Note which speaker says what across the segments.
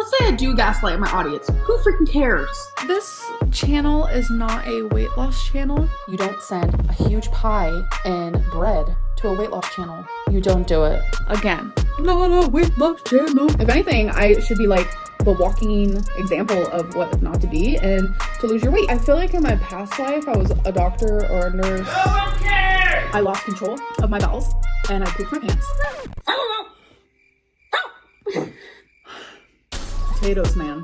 Speaker 1: let's say I do gaslight my audience. Who freaking cares?
Speaker 2: This channel is not a weight loss channel.
Speaker 3: You don't send a huge pie and bread to a weight loss channel. You don't do it.
Speaker 2: Again, not a weight loss channel.
Speaker 3: If anything, I should be like the walking example of what not to be and to lose your weight. I feel like in my past life, I was a doctor or a nurse.
Speaker 4: No one cares!
Speaker 3: I lost control of my bowels and I pooped my pants. Potatoes, man.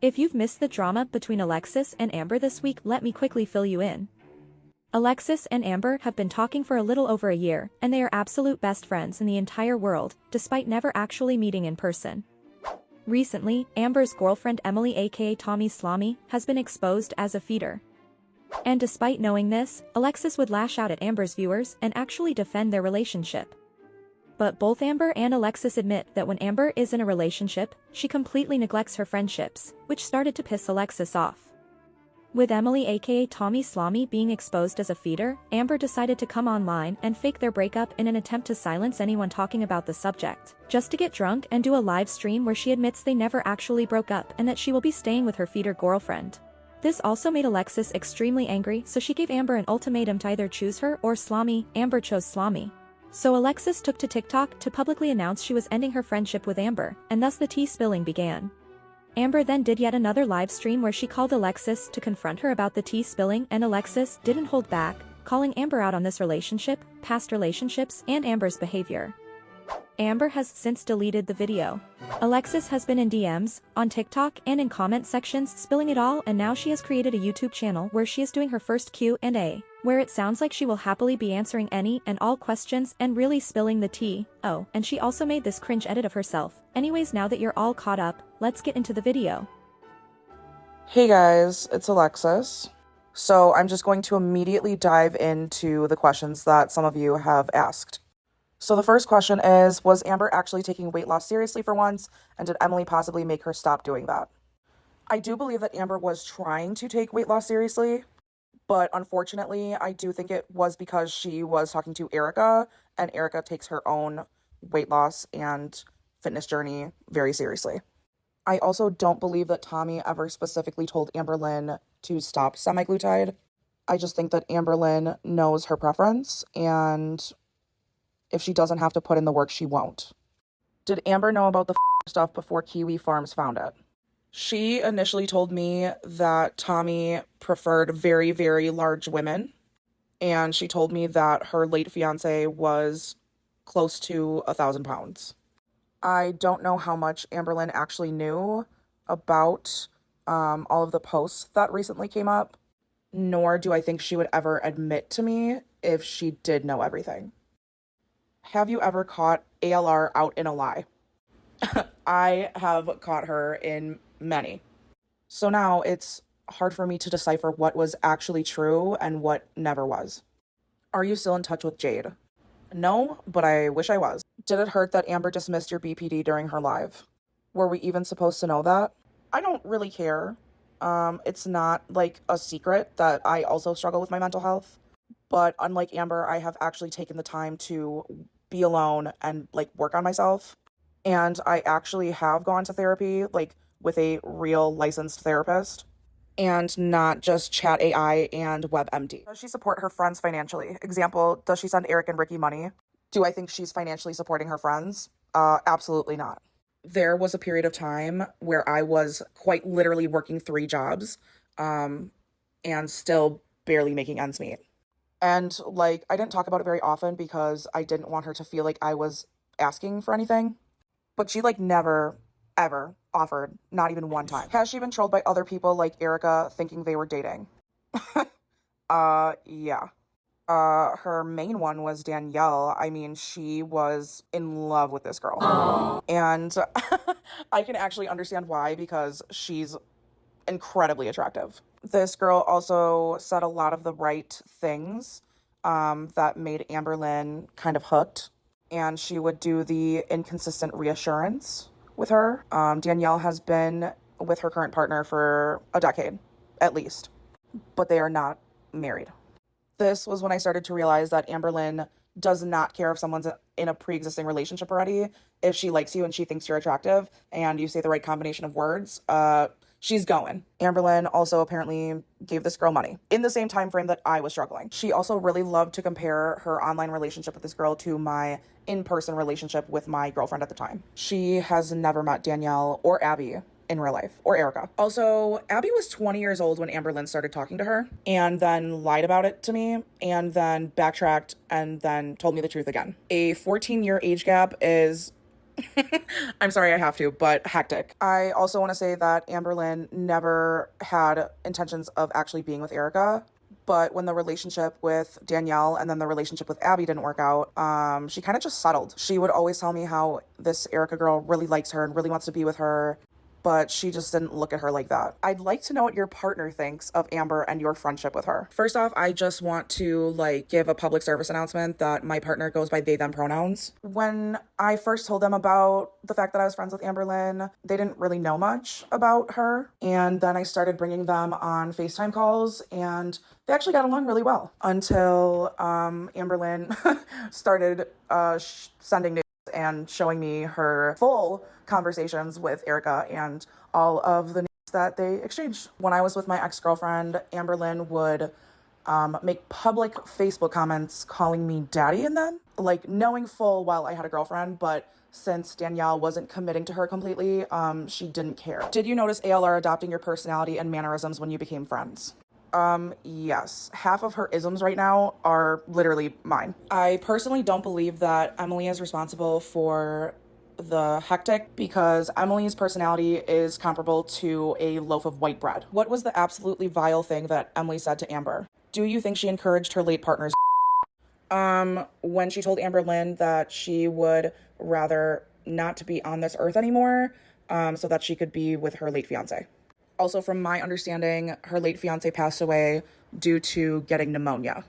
Speaker 5: If you've missed the drama between Alexis and Amber this week, let me quickly fill you in. Alexis and Amber have been talking for a little over a year, and they are absolute best friends in the entire world, despite never actually meeting in person. Recently, Amber's girlfriend Emily aka Tommy Slamy has been exposed as a feeder. And despite knowing this, Alexis would lash out at Amber's viewers and actually defend their relationship. But both Amber and Alexis admit that when Amber is in a relationship, she completely neglects her friendships, which started to piss Alexis off. With Emily aka Tommy Slamy being exposed as a feeder, Amber decided to come online and fake their breakup in an attempt to silence anyone talking about the subject, just to get drunk and do a live stream where she admits they never actually broke up and that she will be staying with her feeder girlfriend. This also made Alexis extremely angry, so she gave Amber an ultimatum to either choose her or Slamy. Amber chose Slamy. So Alexis took to TikTok to publicly announce she was ending her friendship with Amber, and thus the tea spilling began. Amber then did yet another live stream where she called Alexis to confront her about the tea spilling, and Alexis didn't hold back, calling Amber out on this relationship, past relationships, and Amber's behavior. Amber has since deleted the video. Alexis has been in DMs, on TikTok, and in comment sections spilling it all, and now she has created a YouTube channel where she is doing her first Q&A, where it sounds like she will happily be answering any and all questions and really spilling the tea. Oh, and she also made this cringe edit of herself. Anyways, now that you're all caught up, let's get into the video.
Speaker 6: Hey guys, it's Alexis. So I'm just going to immediately dive into the questions that some of you have asked. So the first question is, was Amber actually taking weight loss seriously for once, and did Emily possibly make her stop doing that? I do believe that Amber was trying to take weight loss seriously, but unfortunately, I do think it was because she was talking to Erica, and Erica takes her own weight loss and fitness journey very seriously. I also don't believe that Tommy ever specifically told Amberlynn to stop semaglutide. I just think that Amberlynn knows her preference, and if she doesn't have to put in the work, she won't. Did Amber know about the stuff before Kiwi Farms found it? She initially told me that Tommy preferred very, very large women, and she told me that her late fiance was close to 1,000 pounds. I don't know how much Amberlynn actually knew about all of the posts that recently came up, nor do I think she would ever admit to me if she did know everything. Have you ever caught ALR out in a lie? I have caught her in many. So now it's hard for me to decipher what was actually true and what never was. Are you still in touch with Jade? No, but I wish I was. Did it hurt that Amber dismissed your BPD during her live? Were we even supposed to know that? I don't really care. It's not like a secret that I also struggle with my mental health. But unlike Amber, I have actually taken the time to be alone and like work on myself. And I actually have gone to therapy, like with a real licensed therapist, and not just chat AI and WebMD. Does she support her friends financially? Example, does she send Eric and Ricky money? Do I think she's financially supporting her friends? Absolutely not. There was a period of time where I was quite literally working 3 jobs, and still barely making ends meet. And like, I didn't talk about it very often because I didn't want her to feel like I was asking for anything. But she like never, ever offered, not even one time. Has she been trolled by other people like Erica thinking they were dating? Yeah. Her main one was Danielle. I mean, she was in love with this girl. Aww. And I can actually understand why, because she's incredibly attractive. This girl also said a lot of the right things that made Amberlynn kind of hooked. And she would do the inconsistent reassurance with her. Danielle has been with her current partner for a decade, at least. But they are not married. This was when I started to realize that Amberlynn does not care if someone's in a pre-existing relationship already. If she likes you and she thinks you're attractive and you say the right combination of words, she's going. Amberlynn also apparently gave this girl money in the same time frame that I was struggling. She also really loved to compare her online relationship with this girl to my in-person relationship with my girlfriend at the time. She has never met Danielle or Abby in real life, or Erica. Also, Abby was 20 years old when Amberlynn started talking to her, and then lied about it to me, and then backtracked, and then told me the truth again. A 14-year age gap is I'm sorry I have to, but hectic. I also want to say that Amberlynn never had intentions of actually being with Erica, but when the relationship with Danielle and then the relationship with Abby didn't work out, she kind of just settled. She would always tell me how this Erica girl really likes her and really wants to be with her, but she just didn't look at her like that. I'd like to know what your partner thinks of Amber and your friendship with her. First off, I just want to give a public service announcement that my partner goes by they, them pronouns. When I first told them about the fact that I was friends with Amberlynn, they didn't really know much about her. And then I started bringing them on FaceTime calls, and they actually got along really well until Amberlynn started sending news and showing me her full conversations with Erica and all of the news that they exchanged. When I was with my ex-girlfriend, Amberlynn would make public Facebook comments calling me daddy in them, knowing full well I had a girlfriend, but since Danielle wasn't committing to her completely, she didn't care. Did you notice ALR adopting your personality and mannerisms when you became friends? Yes. Half of her isms right now are literally mine. I personally don't believe that Emily is responsible for the hectic because Emily's personality is comparable to a loaf of white bread. What was the absolutely vile thing that Emily said to Amber? Do you think she encouraged her late partner's when she told Amberlynn that she would rather not to be on this earth anymore, so that she could be with her late fiance? Also, from my understanding, her late fiance passed away due to getting pneumonia.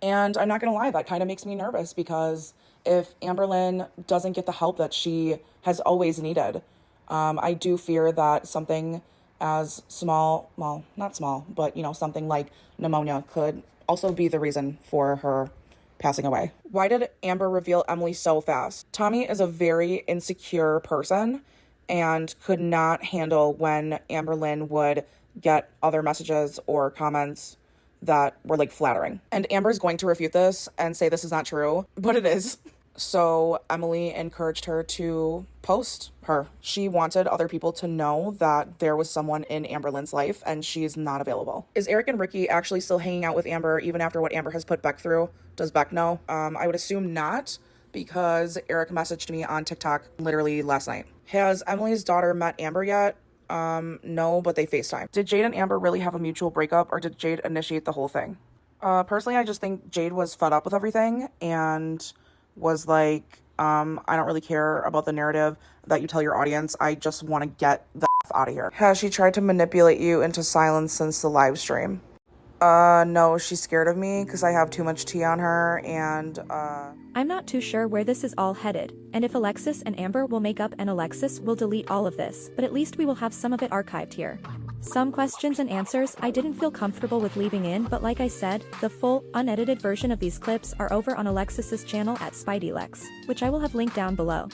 Speaker 6: And I'm not gonna lie, that kind of makes me nervous because if Amberlynn doesn't get the help that she has always needed, I do fear that something as small, well, not small, but something like pneumonia could also be the reason for her passing away. Why did Amber reveal Emily so fast? Tommy is a very insecure person and could not handle when Amberlynn would get other messages or comments that were flattering. And Amber's going to refute this and say this is not true, but it is. So Emily encouraged her to post her. She wanted other people to know that there was someone in Amberlynn's life and she's not available. Is Eric and Ricky actually still hanging out with Amber even after what Amber has put Beck through? Does Beck know? I would assume not, because Eric messaged me on TikTok literally last night. Has Emily's daughter met Amber yet? No, but they FaceTime. Did Jade and Amber really have a mutual breakup, or did Jade initiate the whole thing? Personally, I just think Jade was fed up with everything and was like, I don't really care about the narrative that you tell your audience. I just want to get the F out of here. Has she tried to manipulate you into silence since the live stream? No, she's scared of me because I have too much tea on her, and
Speaker 5: I'm not too sure where this is all headed, and if Alexis and Amber will make up and Alexis will delete all of this, but at least we will have some of it archived here. Some questions and answers I didn't feel comfortable with leaving in, but like I said, the full, unedited version of these clips are over on Alexis's channel at SPILLS, which I will have linked down below.